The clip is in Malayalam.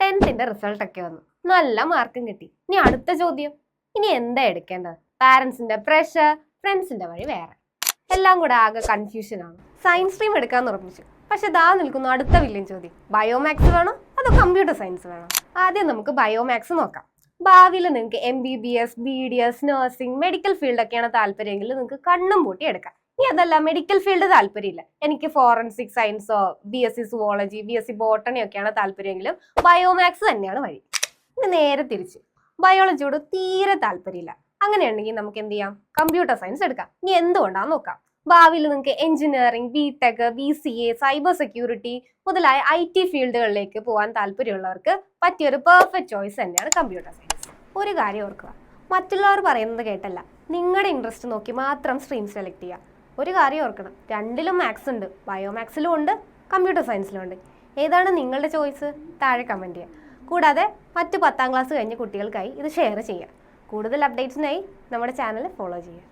10th റിസൾട്ടൊക്കെ വന്നു, നല്ല മാർക്കും കിട്ടി. ഇനി അടുത്ത ചോദ്യം, ഇനി എന്താ എടുക്കേണ്ടത്? പാരന്റ്സിന്റെ പ്രഷർ, ഫ്രണ്ട്സിന്റെ വഴി വേറെ, എല്ലാം കൂടെ ആകെ കൺഫ്യൂഷൻ ആണ്. സയൻസ് സ്ട്രീം എടുക്കാന്ന് ഉറപ്പിച്ചു, പക്ഷെ ദാ നിൽക്കുന്നു അടുത്ത വില്ലൻ ചോദ്യം, ബയോമാക്സ് വേണോ അതോ കമ്പ്യൂട്ടർ സയൻസ് വേണോ? ആദ്യം നമുക്ക് ബയോമാക്സ് നോക്കാം. ഭാവിയിൽ നിങ്ങൾക്ക് MBBS, BDS, നഴ്സിംഗ്, മെഡിക്കൽ ഫീൽഡൊക്കെയാണ് താല്പര്യമെങ്കിൽ നിങ്ങൾക്ക് കണ്ണും പൂട്ടി എടുക്കാം. ഇനി അതല്ല, മെഡിക്കൽ ഫീൽഡ് താല്പര്യമില്ല, എനിക്ക് ഫോറൻസിക് സയൻസോ BSc സുവോളജി, BSc ബോട്ടണി ഒക്കെയാണ് താല്പര്യമെങ്കിലും ബയോമാക്സ് തന്നെയാണ് വഴി. ഇനി നേരെ തിരിച്ച്, ബയോളജിയോട് തീരെ താല്പര്യമില്ല, അങ്ങനെയുണ്ടെങ്കിൽ നമുക്ക് എന്ത് ചെയ്യാം, കമ്പ്യൂട്ടർ സയൻസ് എടുക്കാം. ഇനി എന്തുകൊണ്ടാന്ന് നോക്കാം. ഭാവിയിൽ നിങ്ങൾക്ക് engineering, BTech, BCA, cyber security മുതലായ IT ഫീൽഡുകളിലേക്ക് പോകാൻ താല്പര്യമുള്ളവർക്ക് പറ്റിയൊരു പെർഫെക്റ്റ് ചോയ്സ് തന്നെയാണ് കമ്പ്യൂട്ടർ സയൻസ്. ഒരു കാര്യം ഓർക്കുക, മറ്റുള്ളവർ പറയുന്നത് കേട്ടല്ല, നിങ്ങളുടെ ഇൻട്രസ്റ്റ് നോക്കി മാത്രം സ്ട്രീം സെലക്ട് ചെയ്യുക. ഒരു കാര്യം ഓർക്കണം, രണ്ടിലും മാത്സ് ഉണ്ട്, ബയോമാക്സിലും ഉണ്ട്, കമ്പ്യൂട്ടർ സയൻസിലും ഉണ്ട്. ഏതാണ് നിങ്ങളുടെ ചോയ്സ്? താഴെ കമൻറ്റ് ചെയ്യുക. കൂടാതെ മറ്റ് 10ാം ക്ലാസ് കഴിഞ്ഞ കുട്ടികൾക്കായി ഇത് ഷെയർ ചെയ്യുക. കൂടുതൽ അപ്ഡേറ്റ്സിനായി നമ്മുടെ ചാനൽ ഫോളോ ചെയ്യുക.